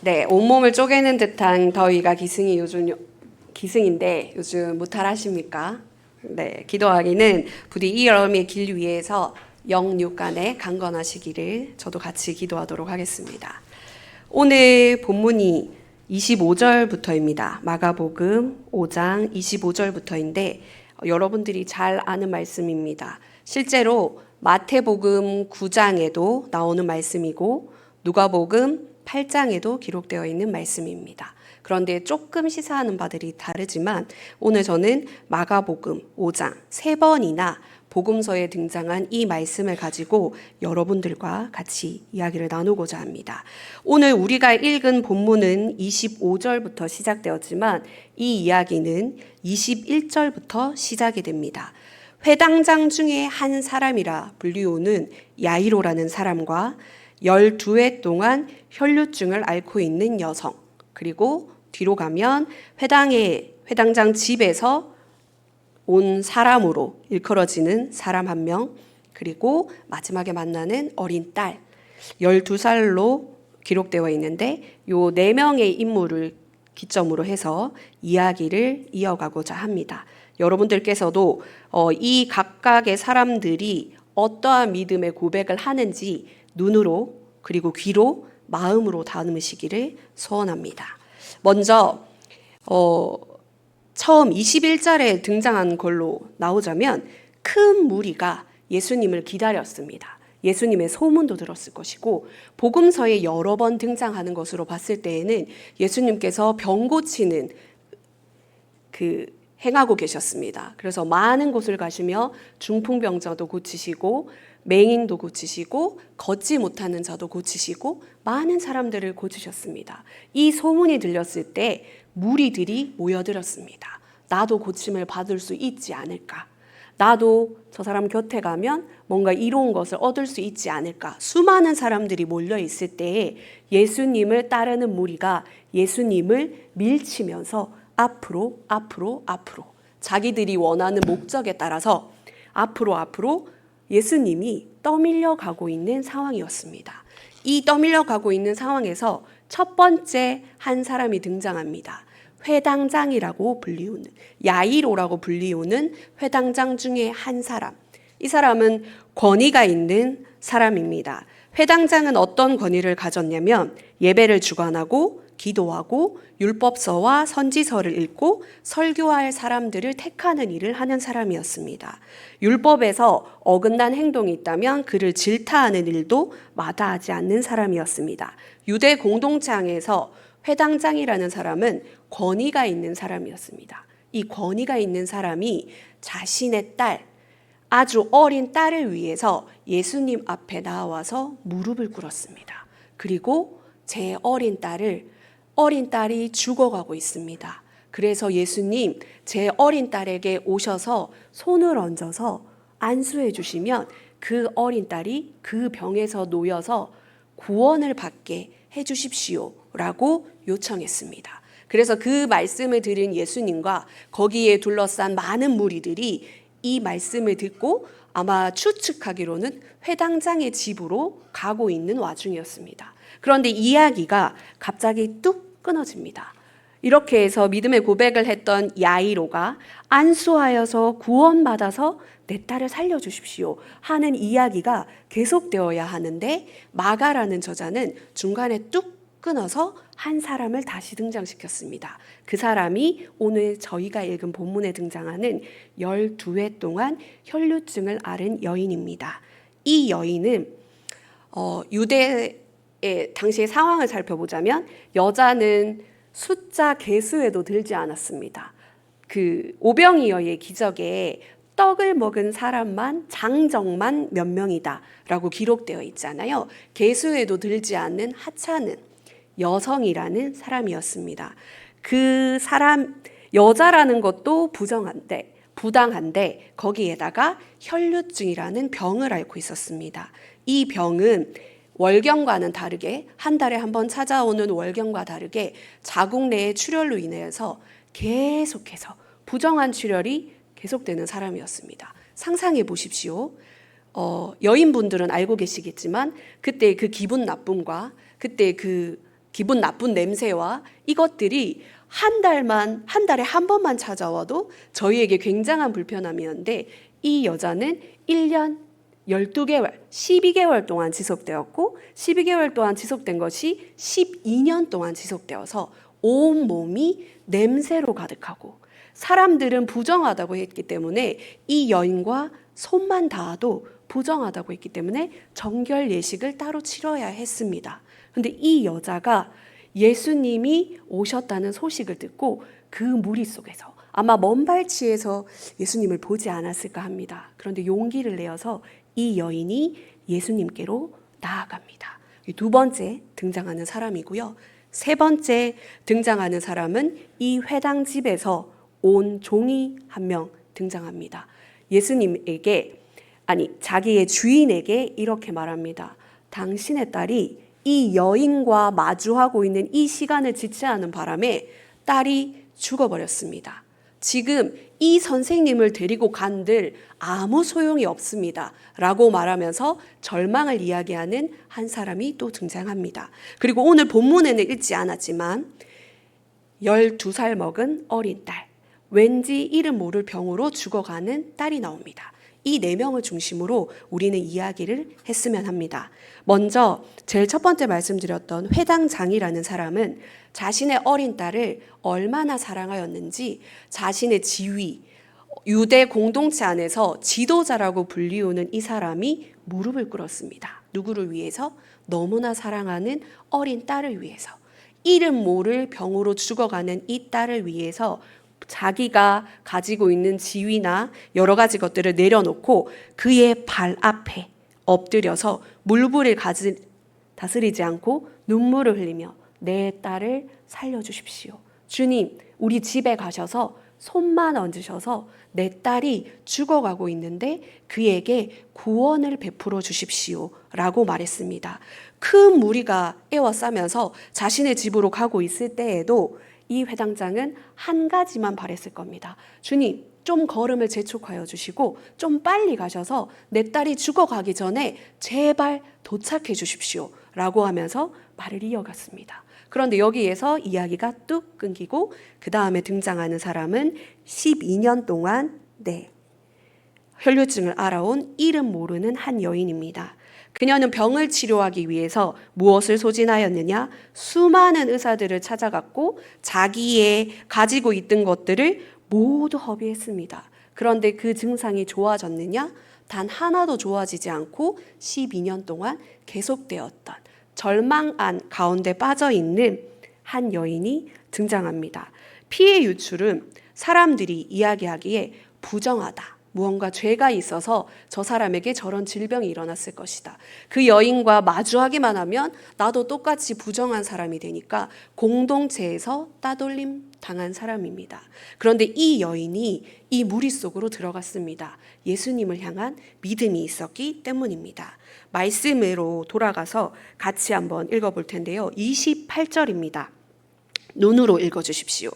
네, 온몸을 쪼개는 듯한 더위가 기승인데 요즘 무탈하십니까? 네, 기도하기는 부디 이 여름의 길 위에서 영육간에 강건하시기를 저도 같이 기도하도록 하겠습니다. 오늘 본문이 25절부터입니다. 마가복음 5장 25절부터인데 여러분들이 잘 아는 말씀입니다. 실제로 마태복음 9장에도 나오는 말씀이고 누가복음 8장에도 기록되어 있는 말씀입니다. 그런데 조금 시사하는 바들이 다르지만 오늘 저는 마가복음 5장 3번이나 복음서에 등장한 이 말씀을 가지고 여러분들과 같이 이야기를 나누고자 합니다. 오늘 우리가 읽은 본문은 25절부터 시작되었지만 이 이야기는 21절부터 시작이 됩니다. 회당장 중에 한 사람이라 불리우는 야이로라는 사람과 12해 동안 혈류증을 앓고 있는 여성, 그리고 뒤로 가면 회당장 집에서 온 사람으로 일컬어지는 사람 한 명, 그리고 마지막에 만나는 어린 딸, 12살로 기록되어 있는데 요 4명의 인물을 기점으로 해서 이야기를 이어가고자 합니다. 여러분들께서도 이 각각의 사람들이 어떠한 믿음의 고백을 하는지 눈으로 그리고 귀로 마음으로 담으시기를 소원합니다. 먼저 처음 21절에 등장한 걸로 나오자면 큰 무리가 예수님을 기다렸습니다. 예수님의 소문도 들었을 것이고 복음서에 여러 번 등장하는 것으로 봤을 때에는 예수님께서 병 고치는 행하고 계셨습니다. 그래서 많은 곳을 가시며 중풍병자도 고치시고 맹인도 고치시고 걷지 못하는 자도 고치시고 많은 사람들을 고치셨습니다. 이 소문이 들렸을 때 무리들이 모여들었습니다. 나도 고침을 받을 수 있지 않을까? 나도 저 사람 곁에 가면 뭔가 이로운 것을 얻을 수 있지 않을까? 수많은 사람들이 몰려 있을 때에 예수님을 따르는 무리가 예수님을 밀치면서 앞으로 자기들이 원하는 목적에 따라서 앞으로 예수님이 떠밀려 가고 있는 상황이었습니다. 이 떠밀려 가고 있는 상황에서 첫 번째 한 사람이 등장합니다. 회당장이라고 불리우는, 야이로라고 불리우는 회당장 중에 한 사람. 이 사람은 권위가 있는 사람입니다. 회당장은 어떤 권위를 가졌냐면 예배를 주관하고 기도하고 율법서와 선지서를 읽고 설교할 사람들을 택하는 일을 하는 사람이었습니다. 율법에서 어긋난 행동이 있다면 그를 질타하는 일도 마다하지 않는 사람이었습니다. 유대 공동체 안에서 회당장이라는 사람은 권위가 있는 사람이었습니다. 이 권위가 있는 사람이 자신의 딸, 아주 어린 딸을 위해서 예수님 앞에 나와서 무릎을 꿇었습니다. 그리고 제 어린 딸이 죽어가고 있습니다. 그래서 예수님, 제 어린 딸에게 오셔서 손을 얹어서 안수해 주시면 그 어린 딸이 그 병에서 놓여서 구원을 받게 해 주십시오 라고 요청했습니다. 그래서 그 말씀을 들은 예수님과 거기에 둘러싼 많은 무리들이 이 말씀을 듣고 아마 추측하기로는 회당장의 집으로 가고 있는 와중이었습니다. 그런데 이야기가 갑자기 뚝 끊어집니다. 이렇게 해서 믿음의 고백을 했던 야이로가 안수하여서 구원받아서 내 딸을 살려주십시오 하는 이야기가 계속되어야 하는데 마가라는 저자는 중간에 뚝 끊어서 한 사람을 다시 등장시켰습니다. 그 사람이 오늘 저희가 읽은 본문에 등장하는 12해 동안 혈류증을 앓은 여인입니다. 이 여인은 유대의 당시의 상황을 살펴보자면 여자는 숫자 개수에도 들지 않았습니다. 그 오병이어의 기적에 떡을 먹은 사람만 장정만 몇 명이다 라고 기록되어 있잖아요. 개수에도 들지 않는 하찮은 여성이라는 사람이었습니다. 그 사람 여자라는 것도 부당한데 거기에다가 혈류증이라는 병을 앓고 있었습니다. 이 병은 월경과는 다르게 한 달에 한 번 찾아오는 월경과 다르게 자궁 내의 출혈로 인해서 계속해서 부정한 출혈이 계속되는 사람이었습니다. 상상해 보십시오. 여인분들은 알고 계시겠지만 그때 그 기분 나쁨과 그때 그 기분 나쁜 냄새와 이것들이 한 달에 한 번만 찾아와도 저희에게 굉장한 불편함이었는데, 이 여자는 1년 12개월, 12개월 동안 지속되었고, 12개월 동안 지속된 것이 12년 동안 지속되어서 온 몸이 냄새로 가득하고, 사람들은 부정하다고 했기 때문에 이 여인과 손만 닿아도 부정하다고 했기 때문에 정결 예식을 따로 치러야 했습니다. 그런데 이 여자가 예수님이 오셨다는 소식을 듣고 그 무리 속에서 아마 먼 발치에서 예수님을 보지 않았을까 합니다. 그런데 용기를 내어서 이 여인이 예수님께로 나아갑니다. 두 번째 등장하는 사람이고요. 세 번째 등장하는 사람은 이 회당 집에서 온 종이 한 명 등장합니다. 예수님에게, 자기의 주인에게 이렇게 말합니다. 당신의 딸이 이 여인과 마주하고 있는 이 시간을 지체하는 바람에 딸이 죽어버렸습니다. 지금 이 선생님을 데리고 간들 아무 소용이 없습니다. 라고 말하면서 절망을 이야기하는 한 사람이 또 등장합니다. 그리고 오늘 본문에는 읽지 않았지만 12살 먹은 어린 딸, 왠지 이름 모를 병으로 죽어가는 딸이 나옵니다. 이 4명을 중심으로 우리는 이야기를 했으면 합니다. 먼저 제일 첫 번째 말씀드렸던 회당장이라는 사람은 자신의 어린 딸을 얼마나 사랑하였는지 자신의 지위, 유대 공동체 안에서 지도자라고 불리우는 이 사람이 무릎을 꿇었습니다. 누구를 위해서? 너무나 사랑하는 어린 딸을 위해서. 이름 모를 병으로 죽어가는 이 딸을 위해서 자기가 가지고 있는 지위나 여러 가지 것들을 내려놓고 그의 발 앞에 엎드려서 물불을 다스리지 않고 눈물을 흘리며 내 딸을 살려주십시오. 주님, 우리 집에 가셔서 손만 얹으셔서 내 딸이 죽어가고 있는데 그에게 구원을 베풀어 주십시오 라고 말했습니다. 큰 무리가 에워싸면서 자신의 집으로 가고 있을 때에도 이 회당장은 한 가지만 바랬을 겁니다. 주님, 좀 걸음을 재촉하여 주시고 좀 빨리 가셔서 내 딸이 죽어가기 전에 제발 도착해 주십시오 라고 하면서 말을 이어갔습니다. 그런데 여기에서 이야기가 뚝 끊기고 그 다음에 등장하는 사람은 12년 동안 혈류증을 앓아온 이름 모르는 한 여인입니다. 그녀는 병을 치료하기 위해서 무엇을 소진하였느냐? 수많은 의사들을 찾아갔고 자기의 가지고 있던 것들을 모두 허비했습니다. 그런데 그 증상이 좋아졌느냐? 단 하나도 좋아지지 않고 12년 동안 계속되었던 절망안 가운데 빠져있는 한 여인이 등장합니다. 피해 유출은 사람들이 이야기하기에 부정하다. 무언가 죄가 있어서 저 사람에게 저런 질병이 일어났을 것이다. 그 여인과 마주하기만 하면 나도 똑같이 부정한 사람이 되니까 공동체에서 따돌림 당한 사람입니다. 그런데 이 여인이 이 무리 속으로 들어갔습니다. 예수님을 향한 믿음이 있었기 때문입니다. 말씀으로 돌아가서 같이 한번 읽어볼 텐데요. 28절입니다. 눈으로 읽어주십시오.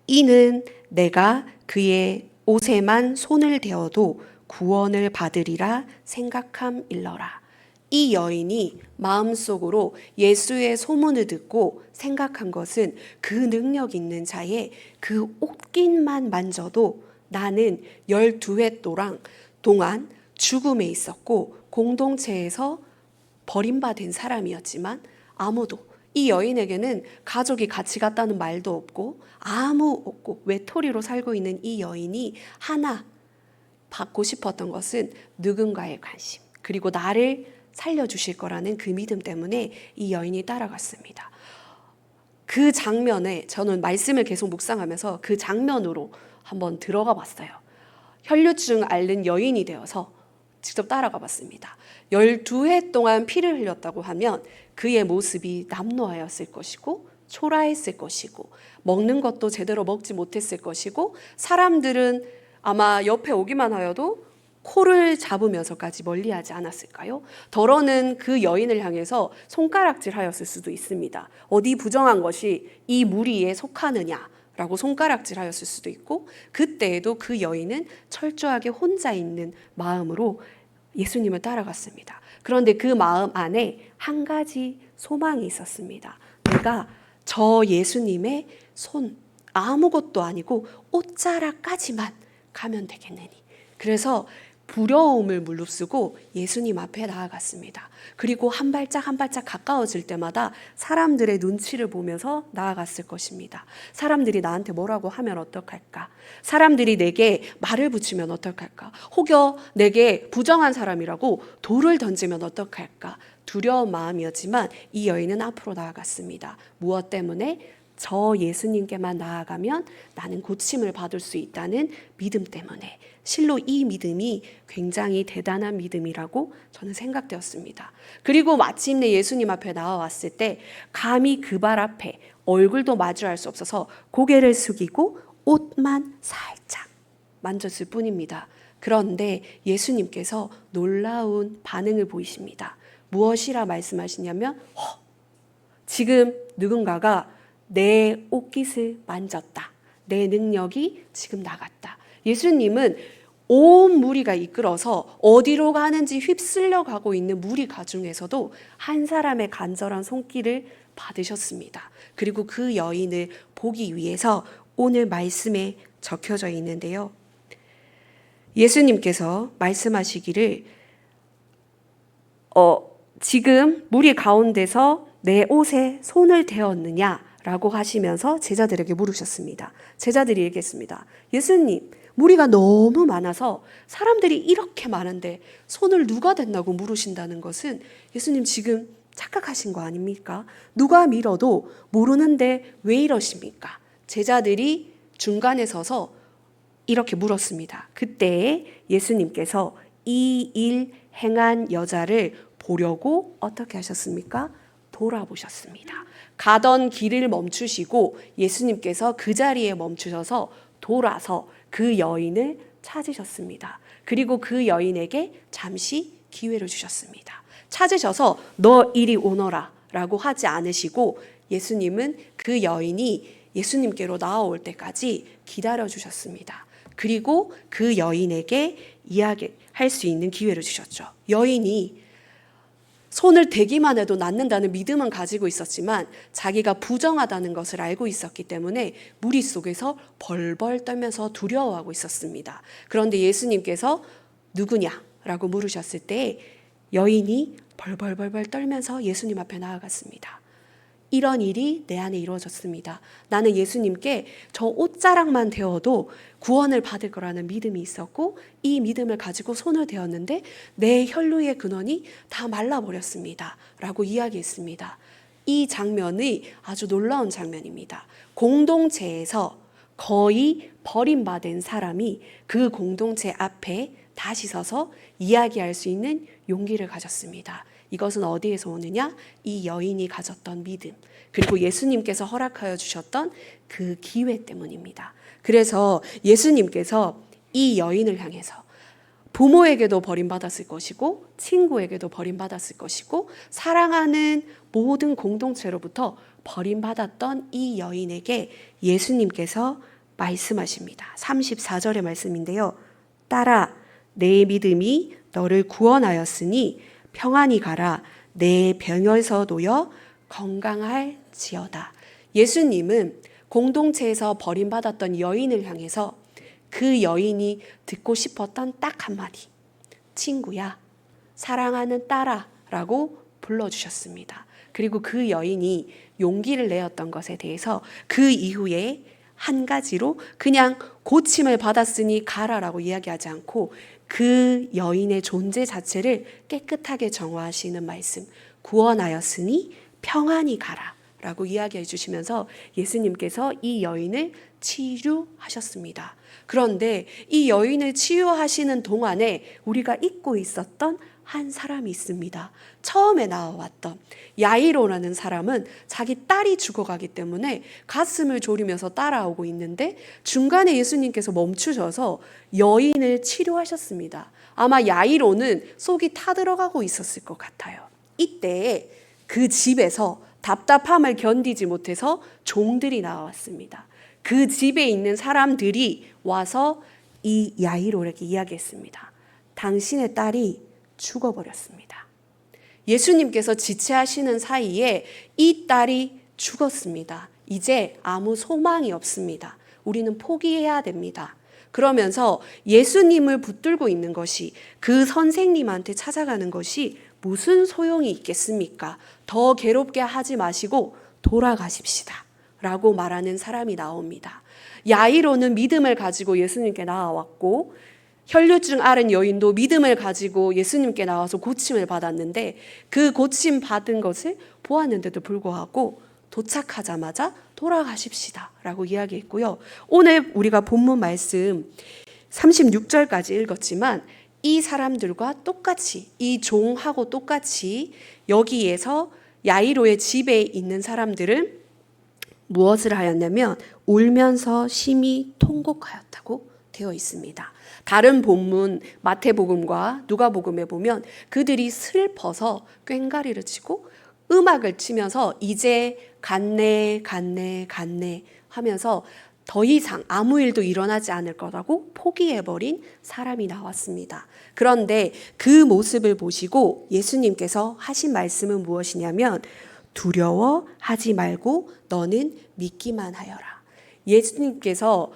이는 내가 그의 옷에만 손을 대어도 구원을 받으리라 생각함일러라. 이 여인이 마음속으로 예수의 소문을 듣고 생각한 것은 그 능력 있는 자의 그 옷깃만 만져도 나는 12해 동안 죽음에 있었고 공동체에서 버림받은 사람이었지만 아무도 이 여인에게는 가족이 같이 갔다는 말도 없고 없고 외톨이로 살고 있는 이 여인이 하나 받고 싶었던 것은 누군가의 관심, 그리고 나를 살려주실 거라는 그 믿음 때문에 이 여인이 따라갔습니다. 그 장면에 저는 말씀을 계속 묵상하면서 그 장면으로 한번 들어가 봤어요. 혈류증 앓는 여인이 되어서 직접 따라가 봤습니다. 12해 동안 피를 흘렸다고 하면 그의 모습이 남노하였을 것이고 초라했을 것이고 먹는 것도 제대로 먹지 못했을 것이고 사람들은 아마 옆에 오기만 하여도 코를 잡으면서까지 멀리하지 않았을까요? 더러는 그 여인을 향해서 손가락질하였을 수도 있습니다. 어디 부정한 것이 이 무리에 속하느냐라고 손가락질하였을 수도 있고 그때에도 그 여인은 철저하게 혼자 있는 마음으로 예수님을 따라갔습니다. 그런데 그 마음 안에 한 가지 소망이 있었습니다. 내가 우리가 저 예수님의 손, 아무것도 아니고 옷자락까지만 가면 되겠느니. 그래서 두려움을 무릅쓰고 예수님 앞에 나아갔습니다. 그리고 한 발짝 한 발짝 가까워질 때마다 사람들의 눈치를 보면서 나아갔을 것입니다. 사람들이 나한테 뭐라고 하면 어떡할까? 사람들이 내게 말을 붙이면 어떡할까? 혹여 내게 부정한 사람이라고 돌을 던지면 어떡할까? 두려운 마음이었지만 이 여인은 앞으로 나아갔습니다. 무엇 때문에? 저 예수님께만 나아가면 나는 고침을 받을 수 있다는 믿음 때문에. 실로 이 믿음이 굉장히 대단한 믿음이라고 저는 생각되었습니다. 그리고 마침내 예수님 앞에 나와왔을 때 감히 그 발 앞에 얼굴도 마주할 수 없어서 고개를 숙이고 옷만 살짝 만졌을 뿐입니다. 그런데 예수님께서 놀라운 반응을 보이십니다. 무엇이라 말씀하시냐면 지금 누군가가 내 옷깃을 만졌다. 내 능력이 지금 나갔다. 예수님은 온 무리가 이끌어서 어디로 가는지 휩쓸려 가고 있는 무리 가중에서도 한 사람의 간절한 손길을 받으셨습니다. 그리고 그 여인을 보기 위해서 오늘 말씀에 적혀져 있는데요. 예수님께서 말씀하시기를 지금 무리 가운데서 내 옷에 손을 대었느냐라고 하시면서 제자들에게 물으셨습니다. 제자들이 얘기했습니다. 예수님, 무리가 너무 많아서 사람들이 이렇게 많은데 손을 누가 댔다고 물으신다는 것은 예수님 지금 착각하신 거 아닙니까? 누가 밀어도 모르는데 왜 이러십니까? 제자들이 중간에 서서 이렇게 물었습니다. 그때 예수님께서 이 일 행한 여자를 보려고 어떻게 하셨습니까? 돌아보셨습니다. 가던 길을 멈추시고 예수님께서 그 자리에 멈추셔서 돌아서 그 여인을 찾으셨습니다. 그리고 그 여인에게 잠시 기회를 주셨습니다. 찾으셔서 너 이리 오너라 라고 하지 않으시고 예수님은 그 여인이 예수님께로 나아올 때까지 기다려 주셨습니다. 그리고 그 여인에게 이야기할 수 있는 기회를 주셨죠. 여인이 손을 대기만 해도 낫는다는 믿음은 가지고 있었지만 자기가 부정하다는 것을 알고 있었기 때문에 무리 속에서 벌벌 떨면서 두려워하고 있었습니다. 그런데 예수님께서 누구냐라고 물으셨을 때 여인이 벌벌 떨면서 예수님 앞에 나아갔습니다. 이런 일이 내 안에 이루어졌습니다. 나는 예수님께 저 옷자락만 대어도 구원을 받을 거라는 믿음이 있었고 이 믿음을 가지고 손을 대었는데 내 혈루의 근원이 다 말라버렸습니다. 라고 이야기했습니다. 이 장면이 아주 놀라운 장면입니다. 공동체에서 거의 버림받은 사람이 그 공동체 앞에 다시 서서 이야기할 수 있는 용기를 가졌습니다. 이것은 어디에서 오느냐? 이 여인이 가졌던 믿음, 그리고 예수님께서 허락하여 주셨던 그 기회 때문입니다. 그래서 예수님께서 이 여인을 향해서 부모에게도 버림받았을 것이고 친구에게도 버림받았을 것이고 사랑하는 모든 공동체로부터 버림받았던 이 여인에게 예수님께서 말씀하십니다. 34절의 말씀인데요. 딸아, 내 믿음이 너를 구원하였으니 평안히 가라. 내 병에서 놓여 건강할지어다. 예수님은 공동체에서 버림받았던 여인을 향해서 그 여인이 듣고 싶었던 딱 한마디, 친구야, 사랑하는 딸아 라고 불러주셨습니다. 그리고 그 여인이 용기를 내었던 것에 대해서 그 이후에 한 가지로 그냥 고침을 받았으니 가라라고 이야기하지 않고 그 여인의 존재 자체를 깨끗하게 정화하시는 말씀, 구원하였으니 평안히 가라 라고 이야기해 주시면서 예수님께서 이 여인을 치유하셨습니다. 그런데 이 여인을 치유하시는 동안에 우리가 잊고 있었던 한 사람이 있습니다. 처음에 나와왔던 야이로라는 사람은 자기 딸이 죽어가기 때문에 가슴을 졸이면서 따라오고 있는데 중간에 예수님께서 멈추셔서 여인을 치료하셨습니다. 아마 야이로는 속이 타들어가고 있었을 것 같아요. 이때 그 집에서 답답함을 견디지 못해서 종들이 나왔습니다. 그 집에 있는 사람들이 와서 이 야이로에게 이야기했습니다. 당신의 딸이 죽어버렸습니다. 예수님께서 지체하시는 사이에 이 딸이 죽었습니다. 이제 아무 소망이 없습니다. 우리는 포기해야 됩니다. 그러면서 예수님을 붙들고 있는 것이, 그 선생님한테 찾아가는 것이 무슨 소용이 있겠습니까? 더 괴롭게 하지 마시고 돌아가십시다 라고 말하는 사람이 나옵니다. 야이로는 믿음을 가지고 예수님께 나와왔고, 혈류증 앓은 여인도 믿음을 가지고 예수님께 나와서 고침을 받았는데, 그 고침 받은 것을 보았는데도 불구하고 도착하자마자 돌아가십시다 라고 이야기했고요. 오늘 우리가 본문 말씀 36절까지 읽었지만, 이 사람들과 똑같이, 이 종하고 똑같이 여기에서 야이로의 집에 있는 사람들은 무엇을 하였냐면 울면서 심히 통곡하였다고 되어 있습니다. 다른 본문 마태복음과 누가복음에 보면 그들이 슬퍼서 꽹과리를 치고 음악을 치면서 이제 갔네 하면서 더 이상 아무 일도 일어나지 않을 거라고 포기해버린 사람이 나왔습니다. 그런데 그 모습을 보시고 예수님께서 하신 말씀은 무엇이냐면, 두려워하지 말고 너는 믿기만 하여라. 예수님께서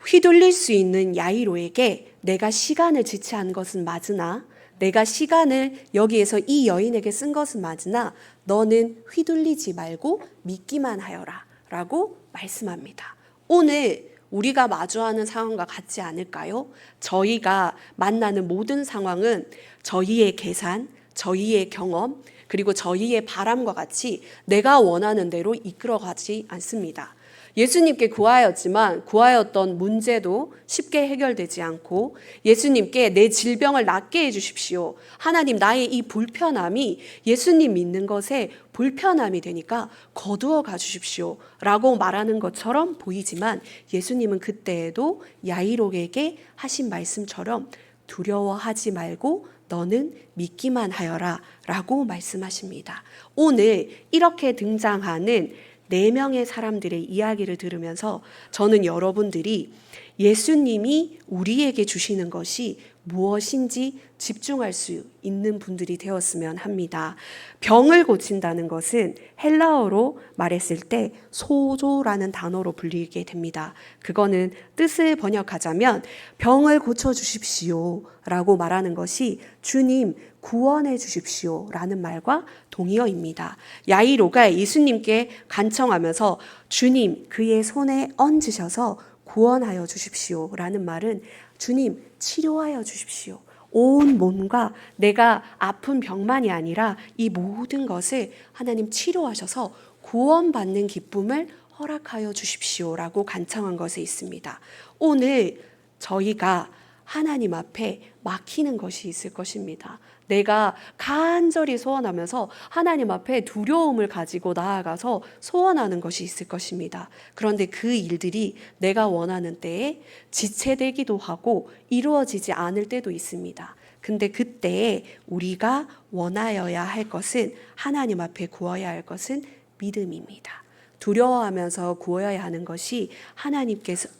휘둘릴 수 있는 야이로에게 내가 시간을 지체한 것은 맞으나, 내가 시간을 여기에서 이 여인에게 쓴 것은 맞으나 너는 휘둘리지 말고 믿기만 하여라 라고 말씀합니다. 오늘 우리가 마주하는 상황과 같지 않을까요? 저희가 만나는 모든 상황은 저희의 계산, 저희의 경험, 그리고 저희의 바람과 같이 내가 원하는 대로 이끌어가지 않습니다. 예수님께 구하였지만 구하였던 문제도 쉽게 해결되지 않고, 예수님께 내 질병을 낫게 해주십시오. 하나님, 나의 이 불편함이 예수님 믿는 것에 불편함이 되니까 거두어 가주십시오 라고 말하는 것처럼 보이지만, 예수님은 그때에도 야이로에게 하신 말씀처럼 두려워하지 말고 너는 믿기만 하여라 라고 말씀하십니다. 오늘 이렇게 등장하는 4명의 사람들의 이야기를 들으면서 저는 여러분들이 예수님이 우리에게 주시는 것이 무엇인지 집중할 수 있는 분들이 되었으면 합니다. 병을 고친다는 것은 헬라어로 말했을 때 소조라는 단어로 불리게 됩니다. 그거는 뜻을 번역하자면 병을 고쳐주십시오 라고 말하는 것이 주님 구원해 주십시오 라는 말과 동의어입니다. 야이로가 예수님께 간청하면서 주님 그의 손에 얹으셔서 구원하여 주십시오 라는 말은 주님 치료하여 주십시오. 온 몸과 내가 아픈 병만이 아니라 이 모든 것을 하나님 치료하셔서 구원받는 기쁨을 허락하여 주십시오 라고 간청한 것에 있습니다. 오늘 저희가 하나님 앞에 막히는 것이 있을 것입니다. 내가 간절히 소원하면서 하나님 앞에 두려움을 가지고 나아가서 소원하는 것이 있을 것입니다. 그런데 그 일들이 내가 원하는 때에 지체되기도 하고 이루어지지 않을 때도 있습니다. 근데 그때에 우리가 원하여야 할 것은, 하나님 앞에 구해야 할 것은 믿음입니다. 두려워하면서 구해야 하는 것이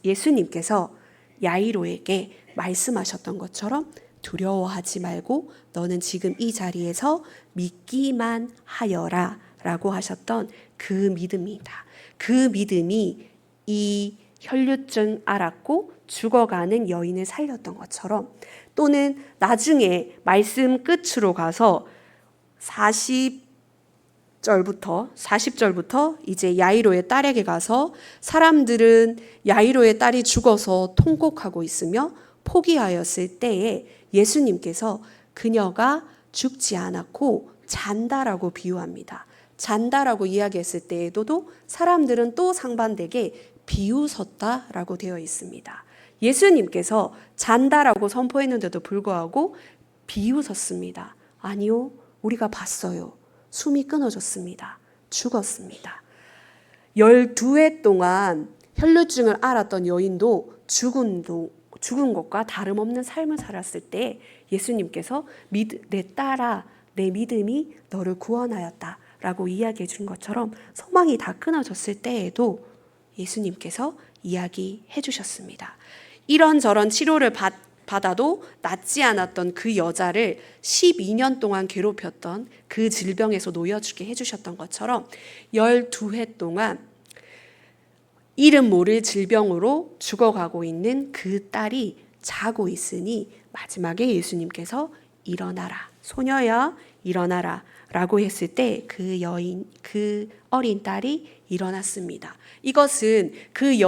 예수님께서 야이로에게 말씀하셨던 것처럼 두려워하지 말고 너는 지금 이 자리에서 믿기만 하여라 라고 하셨던 그 믿음이다. 그 믿음이 이 혈류증 앓았고 죽어가는 여인을 살렸던 것처럼, 또는 나중에 말씀 끝으로 가서 40절부터 이제 야이로의 딸에게 가서 사람들은 야이로의 딸이 죽어서 통곡하고 있으며 포기하였을 때에 예수님께서 그녀가 죽지 않았고 잔다라고 비유합니다. 잔다라고 이야기했을 때에도 사람들은 또 상반되게 비웃었다라고 되어 있습니다. 예수님께서 잔다라고 선포했는데도 불구하고 비웃었습니다. 아니요, 우리가 봤어요. 숨이 끊어졌습니다. 죽었습니다. 12해 동안 혈류증을 앓았던 여인도 죽은 것과 다름없는 삶을 살았을 때 예수님께서 내 딸아, 내 믿음이 너를 구원하였다 라고 이야기해 준 것처럼 소망이 다 끊어졌을 때에도 예수님께서 이야기해 주셨습니다. 이런저런 치료를 받아도 낫지 않았던 그 여자를 12년 동안 괴롭혔던 그 질병에서 놓여주게 해주셨던 것처럼 12해 동안 이름 모를 질병으로 죽어가고 있는 그 딸이 자고 있으니 마지막에 예수님께서 일어나라, 소녀야 일어나라 라고 했을 때 그 어린 딸이 일어났습니다. 이것은 그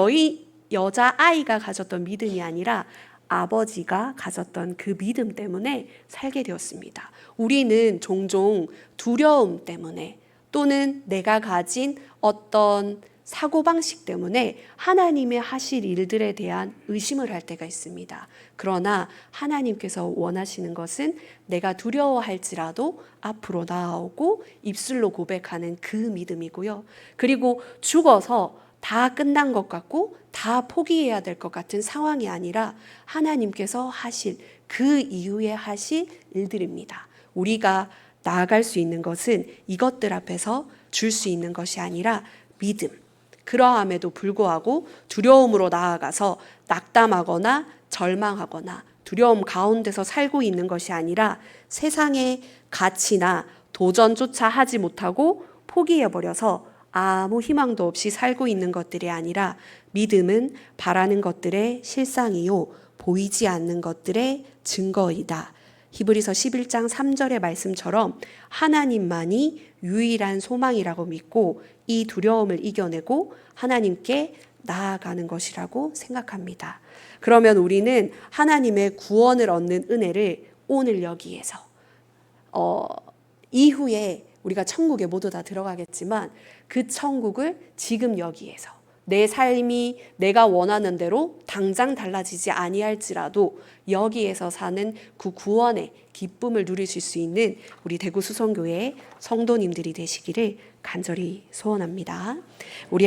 여자아이가 가졌던 믿음이 아니라 아버지가 가졌던 그 믿음 때문에 살게 되었습니다. 우리는 종종 두려움 때문에 또는 내가 가진 어떤 사고방식 때문에 하나님의 하실 일들에 대한 의심을 할 때가 있습니다. 그러나 하나님께서 원하시는 것은 내가 두려워할지라도 앞으로 나아오고 입술로 고백하는 그 믿음이고요. 그리고 죽어서 다 끝난 것 같고 다 포기해야 될 것 같은 상황이 아니라 하나님께서 하실 그 이후에 하실 일들입니다. 우리가 나아갈 수 있는 것은 이것들 앞에서 줄 수 있는 것이 아니라 믿음. 그러함에도 불구하고 두려움으로 나아가서 낙담하거나 절망하거나 두려움 가운데서 살고 있는 것이 아니라 세상의 가치나 도전조차 하지 못하고 포기해버려서 아무 희망도 없이 살고 있는 것들이 아니라 믿음은 바라는 것들의 실상이요 보이지 않는 것들의 증거이다. 히브리서 11장 3절의 말씀처럼 하나님만이 유일한 소망이라고 믿고 이 두려움을 이겨내고 하나님께 나아가는 것이라고 생각합니다. 그러면 우리는 하나님의 구원을 얻는 은혜를 오늘 여기에서 이후에 우리가 천국에 모두 다 들어가겠지만 그 천국을 지금 여기에서 내 삶이 내가 원하는 대로 당장 달라지지 아니할지라도 여기에서 사는 그 구원의 기쁨을 누리실 수 있는 우리 대구 수성교회의 성도님들이 되시기를 간절히 소원합니다. 우리